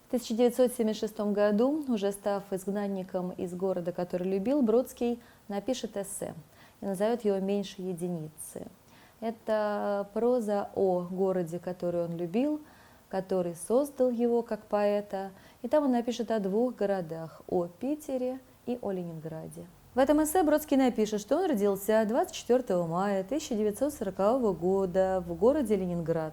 В 1976 году, уже став изгнанником из города, который любил, Бродский напишет эссе и назовет его «Меньше единицы». Это проза о городе, который он любил, который создал его как поэта. И там он напишет о двух городах – о Питере и о Ленинграде. В этом эссе Бродский напишет, что он родился 24 мая 1940 года в городе Ленинград.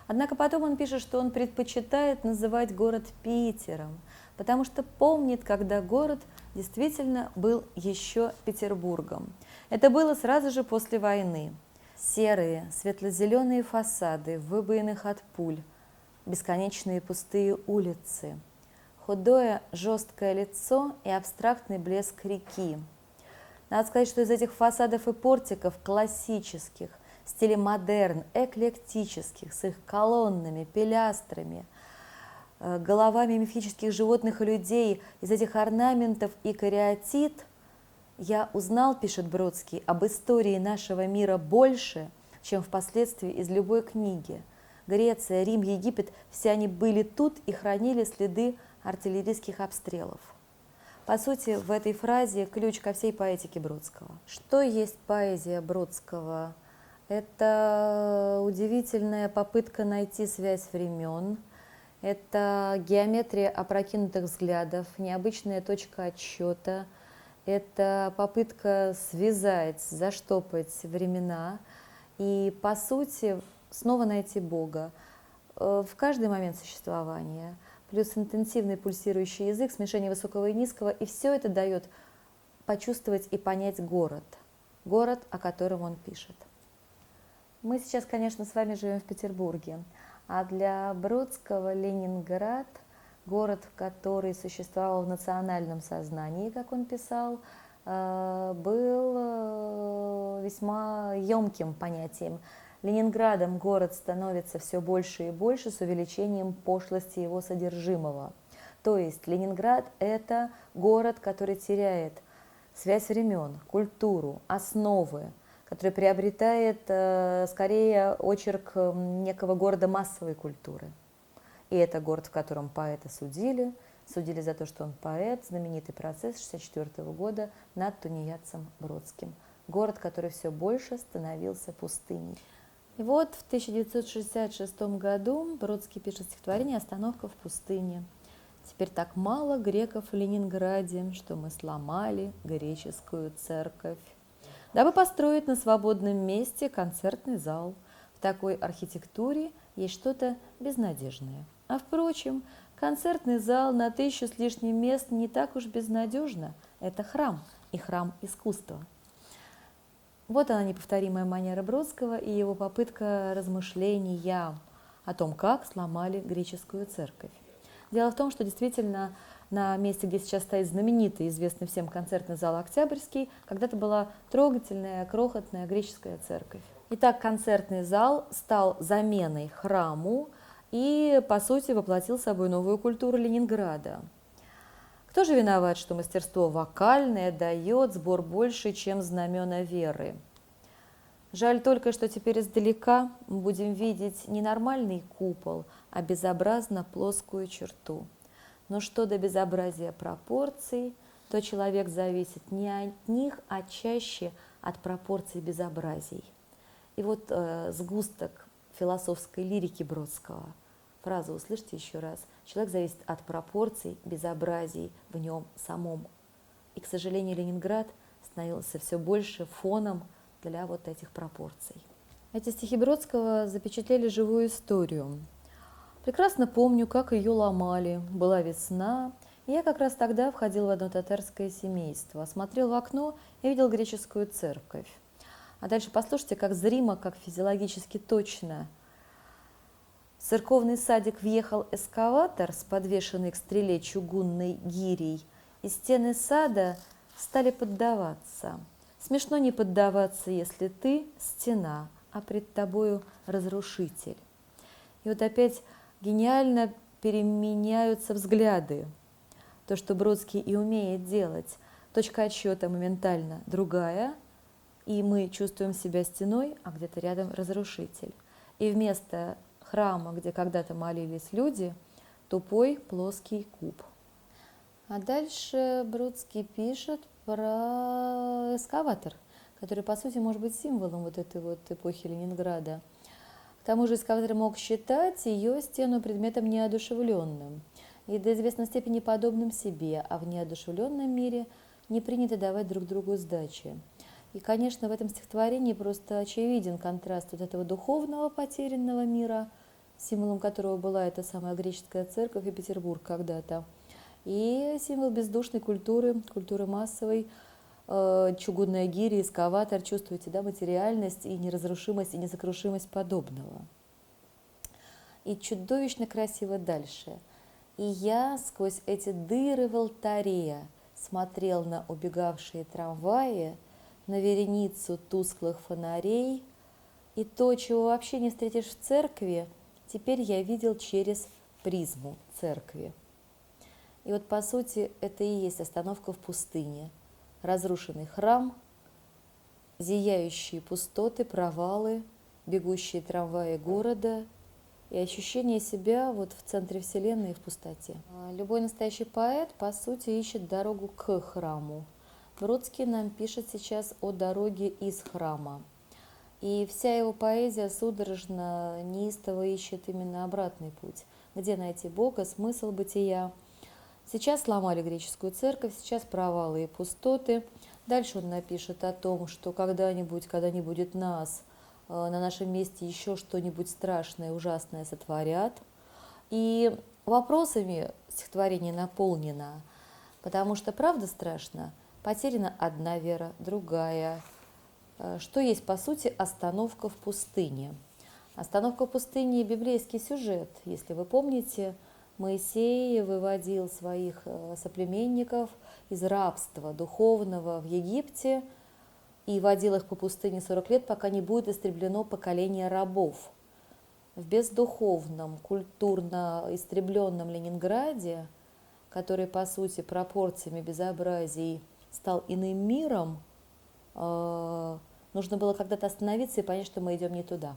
Однако потом он пишет, что он предпочитает называть город Питером, потому что помнит, когда город действительно был еще Петербургом. Это было сразу же после войны. Серые, светло-зеленые фасады, выбоинах от пуль, бесконечные пустые улицы, худое жесткое лицо и абстрактный блеск реки. Надо сказать, что из этих фасадов и портиков классических, в стиле модерн, эклектических, с их колоннами, пилястрами, головами мифических животных и людей, из этих орнаментов и кариатид, я узнал, пишет Бродский, об истории нашего мира больше, чем впоследствии из любой книги. Греция, Рим, Египет – все они были тут и хранили следы артиллерийских обстрелов. По сути, в этой фразе ключ ко всей поэтике Бродского. Что есть поэзия Бродского? Это удивительная попытка найти связь времен, это геометрия опрокинутых взглядов, необычная точка отсчета, это попытка связать, заштопать времена и, по сути, снова найти Бога в каждый момент существования, плюс интенсивный пульсирующий язык, смешение высокого и низкого, и все это дает почувствовать и понять город, о котором он пишет. Мы сейчас, конечно, с вами живем в Петербурге, а для Бродского Ленинград, город, который существовал в национальном сознании, как он писал, был весьма емким понятием. Ленинградом город становится все больше и больше с увеличением пошлости его содержимого. То есть Ленинград – это город, который теряет связь времен, культуру, основы, который приобретает скорее очерк некого города массовой культуры. И это город, в котором поэта судили за то, что он поэт, знаменитый процесс 1964 года над тунеядцем Бродским. Город, который все больше становился пустыней. И вот в 1966 году Бродский пишет стихотворение «Остановка в пустыне». «Теперь так мало греков в Ленинграде, что мы сломали греческую церковь, дабы построить на свободном месте концертный зал. В такой архитектуре есть что-то безнадежное. А впрочем, концертный зал на 1000 с лишним мест не так уж безнадежно. Это храм, и храм искусства». Вот она, неповторимая манера Бродского и его попытка размышления о том, как сломали греческую церковь. Дело в том, что действительно на месте, где сейчас стоит знаменитый, известный всем концертный зал Октябрьский, когда-то была трогательная, крохотная греческая церковь. Итак, концертный зал стал заменой храму и, по сути, воплотил собой новую культуру Ленинграда. Кто же виноват, что мастерство вокальное дает сбор больше, чем знамена веры? Жаль только, что теперь издалека мы будем видеть не нормальный купол, а безобразно плоскую черту. Но что до безобразия пропорций, то человек зависит не от них, а чаще от пропорций безобразий. И вот сгусток философской лирики Бродского. Фразу услышьте еще раз. Человек зависит от пропорций, безобразий в нем самом. И, к сожалению, Ленинград становился все больше фоном для вот этих пропорций. Эти стихи Бродского запечатлели живую историю. Прекрасно помню, как ее ломали. Была весна, и я как раз тогда входил в одно татарское семейство. Смотрел в окно и видел греческую церковь. А дальше послушайте, как зримо, как физиологически точно. В церковный садик въехал эскаватор с подвешенной к стреле чугунной гирей, и стены сада стали поддаваться. Смешно не поддаваться, если ты стена, а пред тобою разрушитель. И вот опять гениально переменяются взгляды. То, что Бродский и умеет делать. Точка отсчета моментально другая, и мы чувствуем себя стеной, а где-то рядом разрушитель. И вместо храма, где когда-то молились люди, тупой плоский куб. А дальше Бродский пишет про эскаватор, который, по сути, может быть символом вот этой вот эпохи Ленинграда. К тому же эскаватор мог считать ее стену предметом неодушевленным и до известной степени подобным себе, а в неодушевленном мире не принято давать друг другу сдачи. И, конечно, в этом стихотворении просто очевиден контраст вот этого духовного потерянного мира, символом которого была эта самая греческая церковь и Петербург когда-то, и символ бездушной культуры, культуры массовой, чугунная гиря, эскаватор, чувствуете, да, материальность и неразрушимость, и несокрушимость подобного. И чудовищно красиво дальше. И я сквозь эти дыры в алтаре смотрел на убегавшие трамваи, на вереницу тусклых фонарей, и то, чего вообще не встретишь в церкви, теперь я видел через призму церкви. И вот, по сути, это и есть остановка в пустыне. Разрушенный храм, зияющие пустоты, провалы, бегущие трамваи города и ощущение себя вот в центре вселенной и в пустоте. Любой настоящий поэт, по сути, ищет дорогу к храму. Бродский нам пишет сейчас о дороге из храма. И вся его поэзия судорожно, неистово ищет именно обратный путь. Где найти Бога, смысл бытия. Сейчас сломали греческую церковь, сейчас провалы и пустоты. Дальше он напишет о том, что когда-нибудь, когда не будет нас, на нашем месте еще что-нибудь страшное, ужасное сотворят. И вопросами стихотворение наполнено, потому что правда страшно. Потеряна одна вера, другая. Что есть, по сути, остановка в пустыне. Остановка в пустыне – библейский сюжет. Если вы помните, Моисей выводил своих соплеменников из рабства духовного в Египте и водил их по пустыне 40 лет, пока не будет истреблено поколение рабов. В бездуховном, культурно истребленном Ленинграде, который, по сути, пропорциями безобразий стал иным миром, нужно было когда-то остановиться и понять, что мы идем не туда.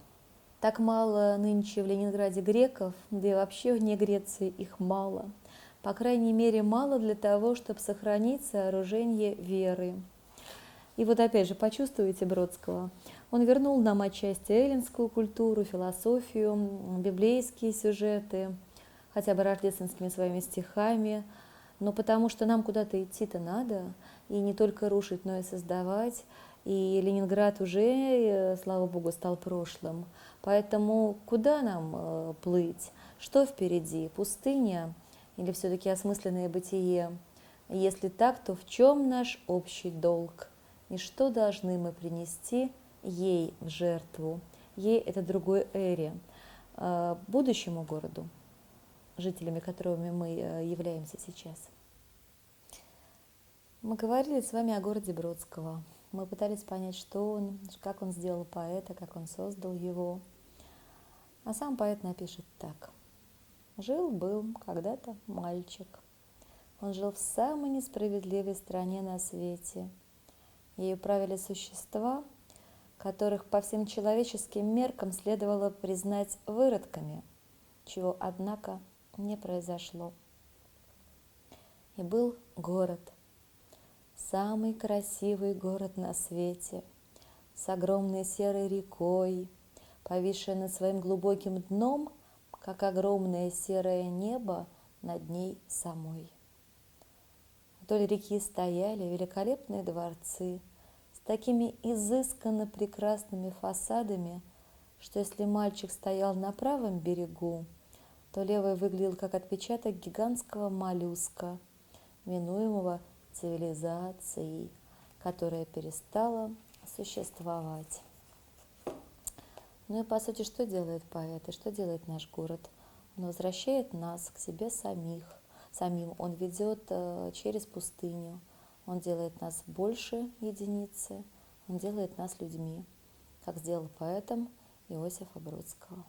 Так мало нынче в Ленинграде греков, да и вообще вне Греции их мало. По крайней мере, мало для того, чтобы сохранить сооружение веры. И вот опять же, почувствуйте Бродского. Он вернул нам отчасти эллинскую культуру, философию, библейские сюжеты, хотя бы рождественскими своими стихами, но потому что нам куда-то идти-то надо, и не только рушить, но и создавать. И Ленинград уже, слава богу, стал прошлым. Поэтому куда нам плыть? Что впереди? Пустыня или все-таки осмысленное бытие? Если так, то в чем наш общий долг? И что должны мы принести ей в жертву? Ей – это другой эре, будущему городу, жителями которыми мы являемся сейчас. Мы говорили с вами о городе Бродского. Мы пытались понять, что он, как он сделал поэта, как он создал его. А сам поэт напишет так. Жил-был когда-то мальчик. Он жил в самой несправедливой стране на свете. Ею правили существа, которых по всем человеческим меркам следовало признать выродками, чего, однако, не произошло. И был город, самый красивый город на свете, с огромной серой рекой, повисшей над своим глубоким дном, как огромное серое небо над ней самой. Вдоль реки стояли великолепные дворцы с такими изысканно прекрасными фасадами, что если мальчик стоял на правом берегу, то левый выглядел как отпечаток гигантского моллюска, минуемого цивилизацией, которая перестала существовать. Ну и по сути, что делает поэт и что делает наш город? Он возвращает нас к себе самим. Он ведет через пустыню. Он делает нас больше единицы. Он делает нас людьми, как сделал поэтом Иосифа Бродского.